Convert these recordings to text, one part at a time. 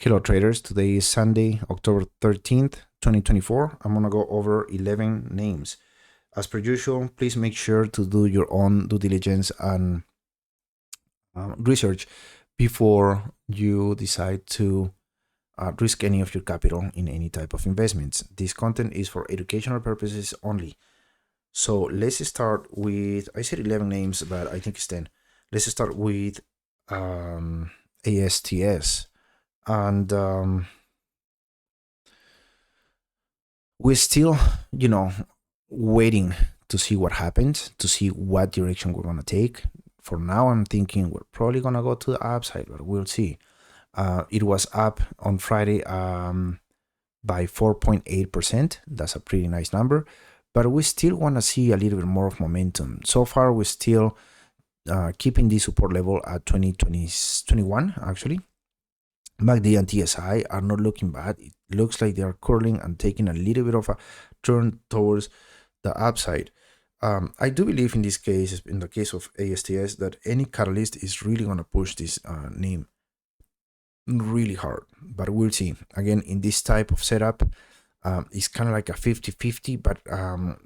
Hello traders, today is Sunday, October 13th, 2024. I'm gonna go over 11 names. As per usual, please make sure to do your own due diligence and research before you decide to risk any of your capital in any type of investments. This content is for educational purposes only. So let's start with, I said 11 names, but I think it's 10. Let's start with ASTS. And we're still, waiting to see what happens, to see what direction we're going to take. For now, I'm thinking we're probably going to go to the upside, but we'll see. It was up on Friday by 4.8%. That's a pretty nice number, but we still want to see a little bit more of momentum. So far, we're still keeping the support level at 2021, actually. MACD and TSI are not looking bad. It looks like they are curling and taking a little bit of a turn towards the upside. I do believe in this case, in the case of ASTS, that any catalyst is really going to push this name really hard, but we'll see. Again, in this type of setup, it's kind of like a 50-50, but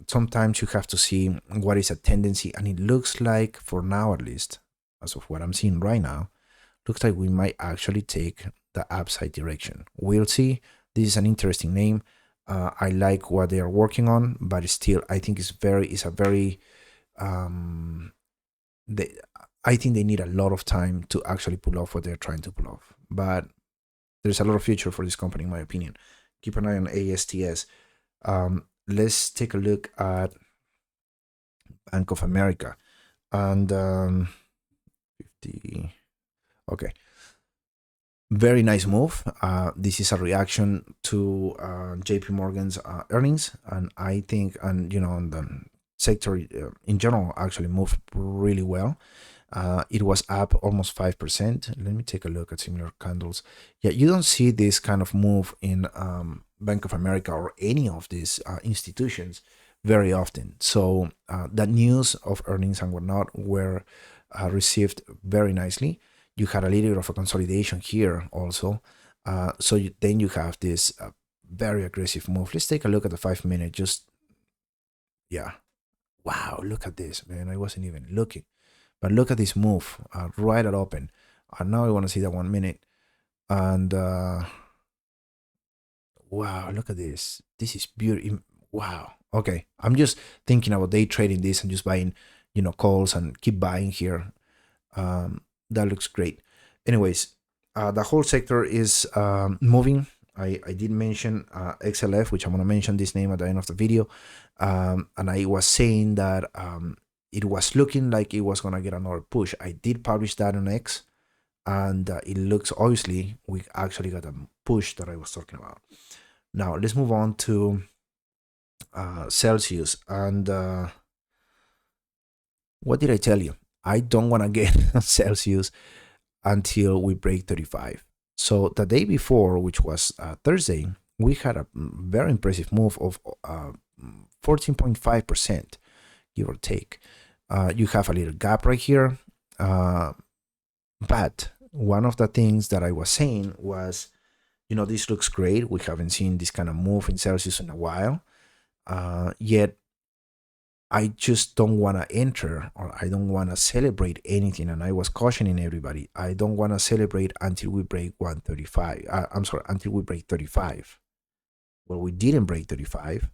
sometimes you have to see what is a tendency, and it looks like, for now at least, as of what I'm seeing right now, looks like we might actually take the upside direction. We'll see. This is an interesting name. I like what they are working on, but still, I think I think they need a lot of time to actually pull off what they're trying to pull off. But there's a lot of future for this company, in my opinion. Keep an eye on ASTS. Let's take a look at Bank of America. And 50. Okay. Very nice move. This is a reaction to JP Morgan's earnings, and I think, and the sector in general actually moved really well. It was up almost 5%. Let me take a look at similar candles. Yeah, you don't see this kind of move in Bank of America or any of these institutions very often. So the news of earnings and whatnot were received very nicely. You had a little bit of a consolidation here also. So then you have this very aggressive move. Let's take a look at the 5 minute. Yeah. Wow, look at this, man. I wasn't even looking. But look at this move right at open. Now I want to see that 1 minute. And wow, look at this. This is beautiful. Wow. Okay. I'm just thinking about day trading this and just buying, calls and keep buying here. That looks great. Anyways, the whole sector is moving. I did mention XLF, which I'm going to mention this name at the end of the video. And I was saying that it was looking like it was going to get another push. I did publish that on X, and it looks, obviously, we actually got a push that I was talking about. Now, let's move on to Celsius. And what did I tell you? I don't want to get Celsius until we break 35. So the day before, which was Thursday, we had a very impressive move of 14.5%, give or take. You have a little gap right here. But one of the things that I was saying was, this looks great. We haven't seen this kind of move in Celsius in a while. Yet I just don't want to enter, or I don't want to celebrate anything. And I was cautioning everybody, I don't want to celebrate until we break 135. Until we break 35. Well, we didn't break 35.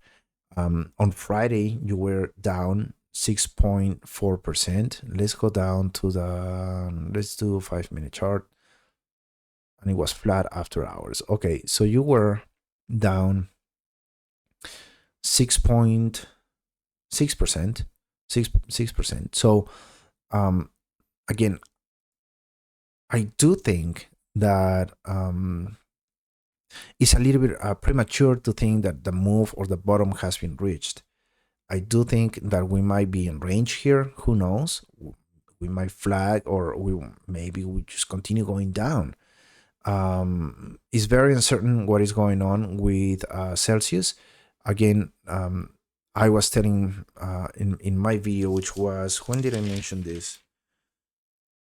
On Friday, you were down 6.4%. Let's go down to let's do a 5 minute chart. And it was flat after hours. Okay, so you were down 6%. 6%. So again, I do think that it's a little bit premature to think that the move or the bottom has been reached. I do think that we might be in range here. Who knows? We might flag, or maybe we just continue going down. It's very uncertain what is going on with Celsius. Again, I was telling in my video, which was, when did I mention this?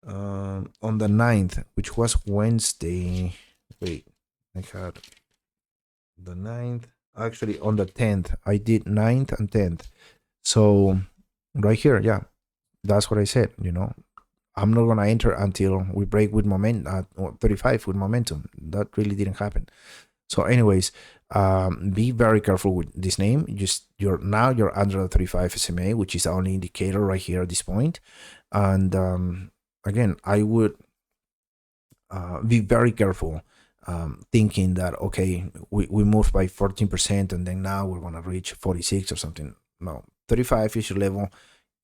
On the 9th, which was Wednesday. Wait, I had the 9th. Actually, on the 10th, I did 9th and 10th. So right here, yeah, that's what I said. You know, I'm not gonna enter until we break with momentum at 35 with momentum. That really didn't happen. So, anyways, be very careful with this name. You're under the 35 SMA, which is the only indicator right here at this point. And again, I would be very careful, thinking that okay, we moved by 14% and then now we're gonna reach 46 or something. No, 35 is your level.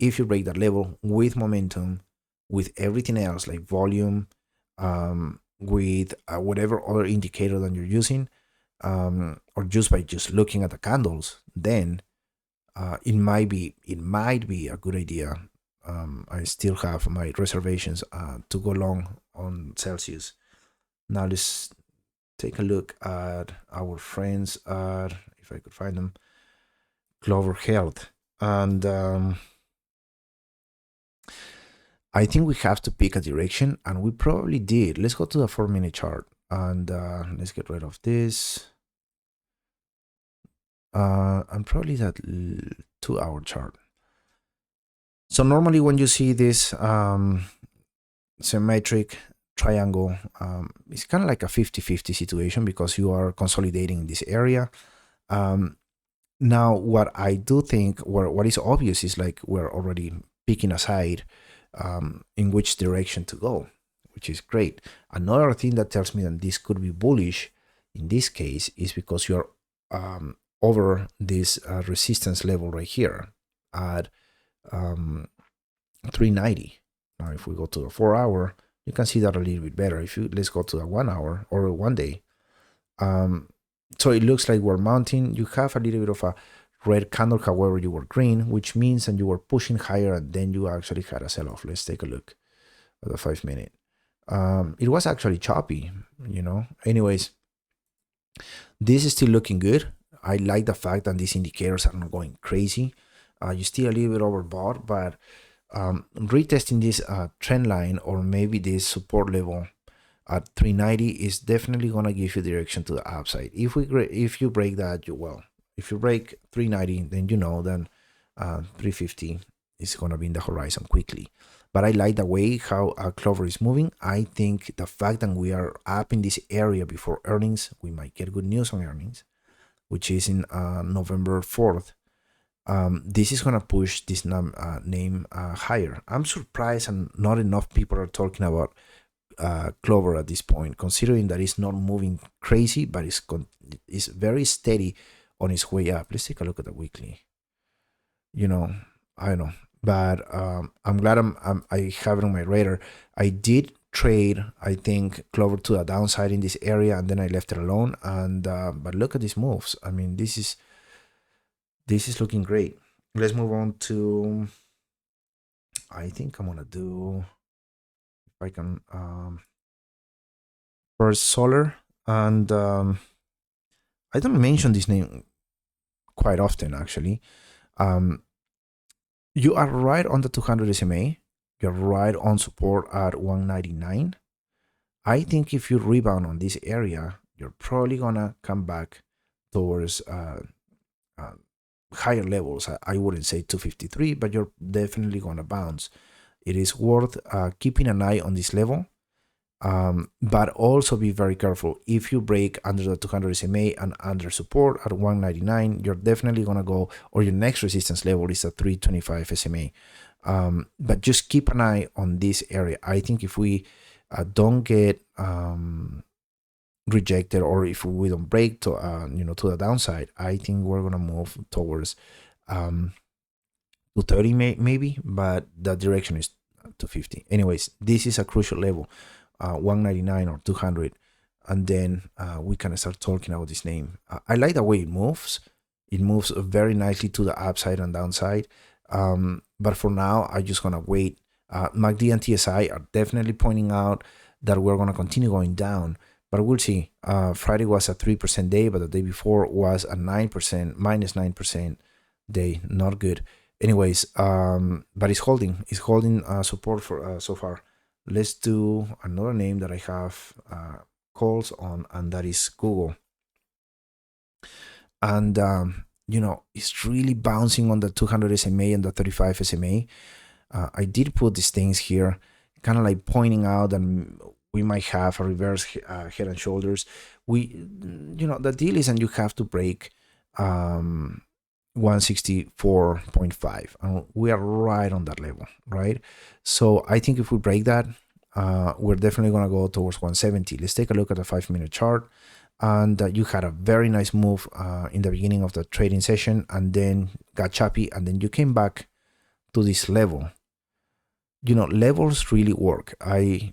If you break that level with momentum, with everything else like volume, with whatever other indicator that you're using, or just by just looking at the candles, then it might be a good idea. I still have my reservations to go long on Celsius. Now let's take a look at our friends at, if I could find them, Clover Health. And I think we have to pick a direction, and we probably did. Let's go to the 4-minute chart, and let's get rid of this. And probably that 2-hour chart. So normally when you see this symmetric triangle, it's kind of like a 50-50 situation because you are consolidating in this area. Now, what I do think, what is obvious is like we're already picking a side in which direction to go, which is great. Another thing that tells me that this could be bullish in this case is because you're over this resistance level right here at 390. Now, if we go to the 4-hour, you can see that a little bit better. Let's go to the 1 hour or 1 day. So it looks like we're mounting. You have a little bit of a red candle, however, you were green, which means that you were pushing higher and then you actually had a sell-off. Let's take a look at the 5-minute. It was actually choppy, you know. Anyways, this is still looking good. I like the fact that these indicators are not going crazy. You still a little bit overbought, but retesting this trend line or maybe this support level at 390 is definitely going to give you direction to the upside. If you break that, if you break 390, then you know then 350 is going to be in the horizon quickly. But I like the way how Clover is moving. I think the fact that we are up in this area before earnings, we might get good news on earnings, which is in November 4th. This is going to push this name higher. I'm surprised and not enough people are talking about Clover at this point, considering that it's not moving crazy, but it's very steady on its way up. Let's take a look at the weekly. You know, I don't know, but I'm glad I have it on my radar. I did trade, I think, Clover to the downside in this area, and then I left it alone. And but look at these moves. I mean, this is looking great. Let's move on to, I think I'm gonna do, if I can, first Solar. And I don't mention this name quite often, actually. You are right on the 200 SMA. You're right on support at 199. I think if you rebound on this area, you're probably gonna come back towards higher levels. I wouldn't say 253, but you're definitely gonna bounce. It is worth keeping an eye on this level, but also be very careful. If you break under the 200 SMA and under support at 199, you're definitely gonna go, or your next resistance level is at 325 SMA. But just keep an eye on this area. I think if we don't get rejected, or if we don't break to to the downside, I think we're gonna move towards 230 maybe, but the direction is 250. Anyways, this is a crucial level, 199 or 200, and then we can start talking about this name. I like the way it moves. It moves very nicely to the upside and downside. But for now, I just gonna wait. MACD and TSI are definitely pointing out that we're gonna continue going down, but we'll see. Friday was a 3% day, but the day before was a minus 9% day. Not good. Anyways, but it's holding support for so far. Let's do another name that I have calls on, and that is Google. And you know, it's really bouncing on the 200 SMA and the 35 SMA. I did put these things here, kind of like pointing out that we might have a reverse head and shoulders. You know, the deal is, and you have to break 164.5, and we are right on that level, right? So I think if we break that, we're definitely going to go towards 170. Let's take a look at the 5-minute chart. And you had a very nice move in the beginning of the trading session, and then got choppy, and then you came back to this level. You know, levels really work. I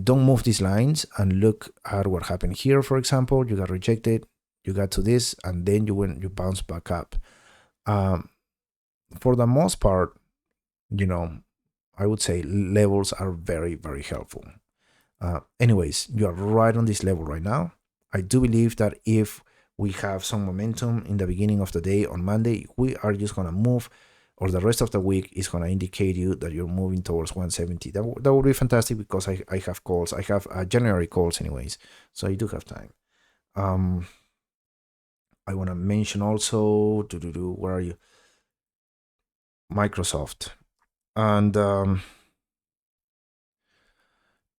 don't move these lines, and look at what happened here. For example, you got rejected, you got to this, and then you bounce back up. For the most part, you know, I would say levels are very, very helpful. Anyways, you are right on this level right now. I do believe that if we have some momentum in the beginning of the day on Monday, we are just going to move, or the rest of the week is going to indicate you that you're moving towards 170. That would be fantastic, because I have calls. I have January calls anyways, so I do have time. I want to mention also, where are you? Microsoft. And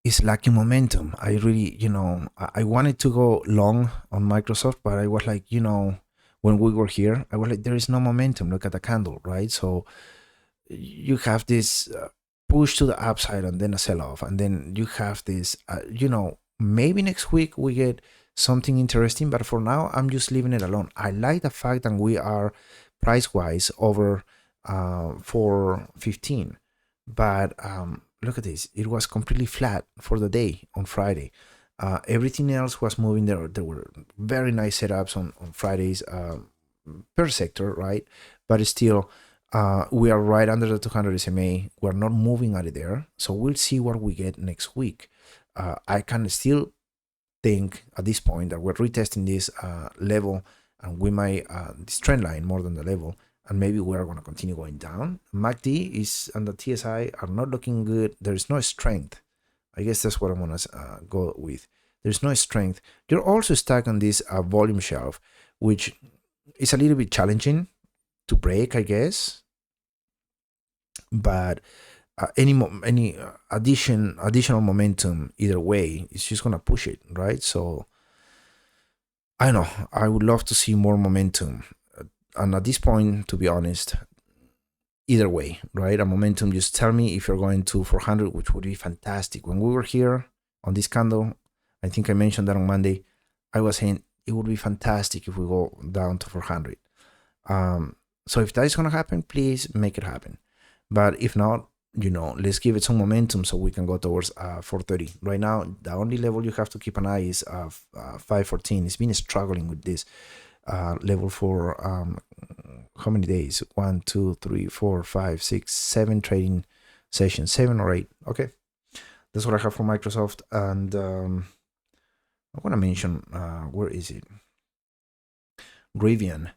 it's lacking momentum. I really, you know, I wanted to go long on Microsoft, but I was like, you know, when we were here, I was like, there is no momentum. Look at the candle, right? So you have this push to the upside and then a sell-off, and then you have this, you know, maybe next week we get something interesting, but for now, I'm just leaving it alone. I like the fact that we are price-wise over 415, but look at this. It was completely flat for the day on Friday. Everything else was moving there. There were very nice setups on Fridays per sector, right? But still, we are right under the 200 SMA. We're not moving out of there. So we'll see what we get next week. I can still think at this point that we're retesting this level, and we might, this trend line more than the level, and maybe we're going to continue going down. MACD is and the TSI are not looking good. There's no strength. I guess that's what I'm going to go with. There's no strength. You're also stuck on this volume shelf, which is a little bit challenging to break, I guess. But any additional momentum either way, it's just going to push it, right? So I don't know. I would love to see more momentum. And at this point, to be honest, either way, right? A momentum, just tell me if you're going to 400, which would be fantastic. When we were here on this candle, I think I mentioned that on Monday, I was saying it would be fantastic if we go down to 400. So if that is going to happen, please make it happen. But if not, you know, let's give it some momentum so we can go towards 430. Right now, the only level you have to keep an eye is 514. It's been struggling with this level for how many days? 1, 2, 3, 4, 5, 6, 7 trading sessions, 7 or 8. Okay, that's what I have for Microsoft. And I want to mention, where is it? RIVN.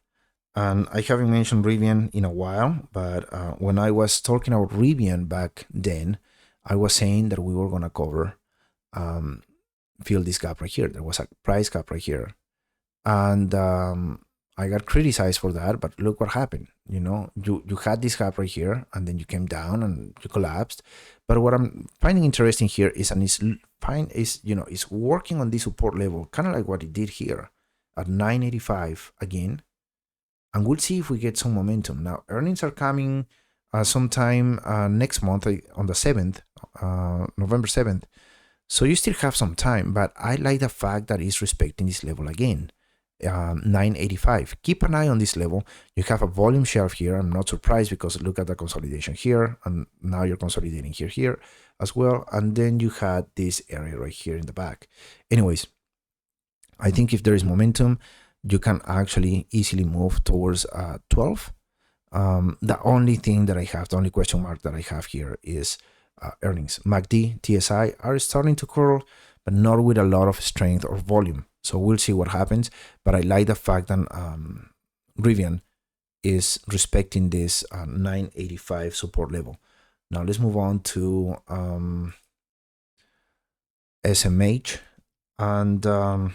And I haven't mentioned RIVN in a while, but when I was talking about RIVN back then, I was saying that we were going to cover, fill this gap right here. There was a price gap right here. And I got criticized for that, but look what happened. You know, you had this gap right here, and then you came down and you collapsed. But what I'm finding interesting here is, and it's working on this support level, kind of like what it did here at 985 again. And we'll see if we get some momentum. Now, earnings are coming sometime next month on the 7th, November 7th. So you still have some time, but I like the fact that it's respecting this level again, 985. Keep an eye on this level. You have a volume shelf here. I'm not surprised, because look at the consolidation here, and now you're consolidating here as well. And then you had this area right here in the back. Anyways, I think if there is momentum, you can actually easily move towards 12. The only thing that I have, the only question mark that I have here is earnings. MACD, TSI are starting to curl, but not with a lot of strength or volume. So we'll see what happens. But I like the fact that RIVN is respecting this 985 support level. Now let's move on to SMH. And I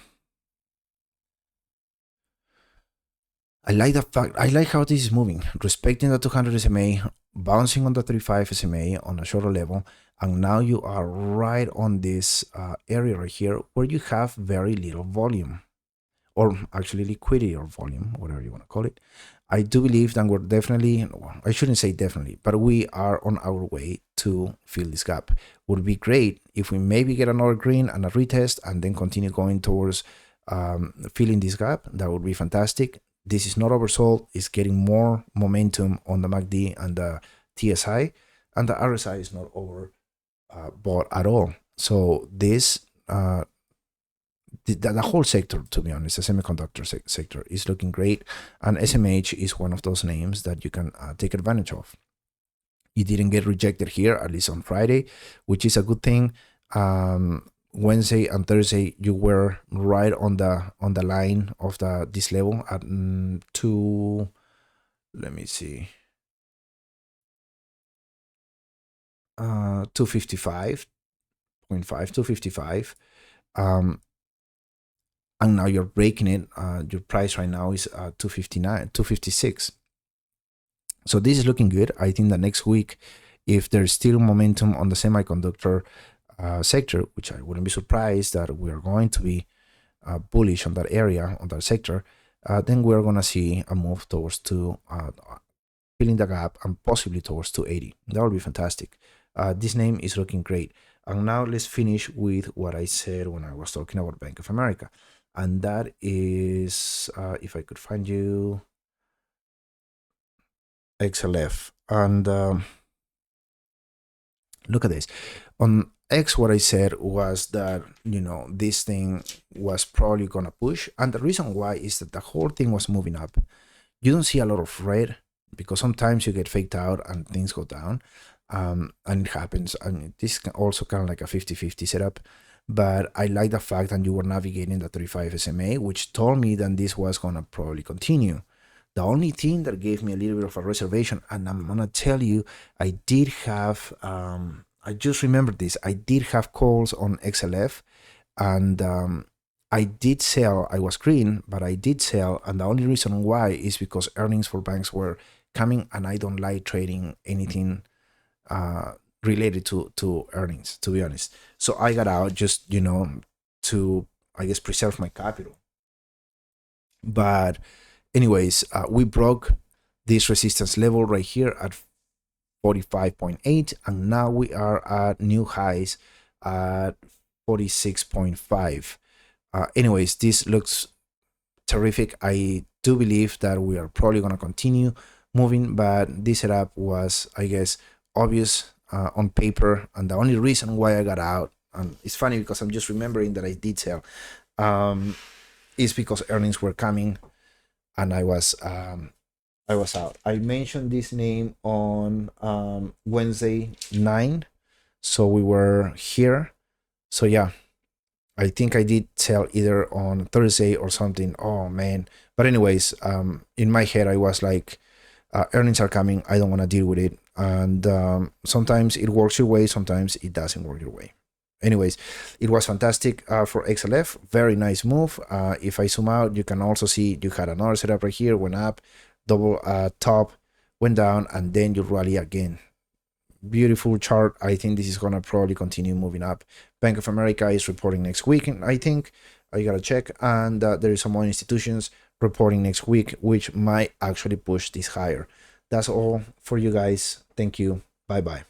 like the fact, I like how this is moving, respecting the 200 SMA, bouncing on the 35 SMA on a shorter level, and now you are right on this area right here where you have very little volume, or actually liquidity or volume, whatever you want to call it. I do believe that we're definitely, well, I shouldn't say definitely, but we are on our way to fill this gap. Would be great if we maybe get another green and a retest and then continue going towards filling this gap. That would be fantastic. This is not oversold. It's getting more momentum on the MACD and the TSI, and the RSI is not over bought at all. So this the whole sector, to be honest, the semiconductor sector is looking great, and SMH is one of those names that you can take advantage of. You didn't get rejected here, at least on Friday, which is a good thing. Wednesday and Thursday, you were right on the line of this level at let me see, 255.5, 255. And now you're breaking it. Your price right now is 259, 256. So this is looking good. I think that next week, if there's still momentum on the semiconductor sector, which I wouldn't be surprised that we are going to be bullish on that area, on that sector, then we're going to see a move towards filling the gap and possibly towards 280. That would be fantastic. This name is looking great. And now let's finish with what I said when I was talking about Bank of America. And that is, if I could find you, XLF. And look at this. On X, what I said was that, this thing was probably going to push. And the reason why is that the whole thing was moving up. You don't see a lot of red because sometimes you get faked out and things go down. And it happens. And this is also kind of like a 50-50 setup. But I like the fact that you were navigating the 35 SMA, which told me that this was going to probably continue. The only thing that gave me a little bit of a reservation, and I'm going to tell you, I did have, I just remembered this, I did have calls on XLF, and I did sell. I was green, but I did sell, and the only reason why is because earnings for banks were coming, and I don't like trading anything related to earnings, to be honest. So I got out just, to, I guess, preserve my capital. But anyways, we broke this resistance level right here at 45.8, and now we are at new highs at 46.5. Anyways, this looks terrific. I do believe that we are probably going to continue moving, but this setup was, I guess, obvious on paper, and the only reason why I got out, and it's funny because I'm just remembering that I did sell, is because earnings were coming, and I was out. I mentioned this name on Wednesday 9, so we were here. So yeah, I think I did sell either on Thursday or something. Oh man! But anyways, in my head I was like, earnings are coming. I don't want to deal with it. And sometimes it works your way, sometimes it doesn't work your way. Anyways, it was fantastic for XLF. Very nice move. If I zoom out, you can also see you had another setup right here, went up, double top, went down, and then you rally again. Beautiful chart. I think this is going to probably continue moving up. Bank of America is reporting next week, and I think I got to check. And there is some more institutions reporting next week, which might actually push this higher. That's all for you guys. Thank you. Bye-bye.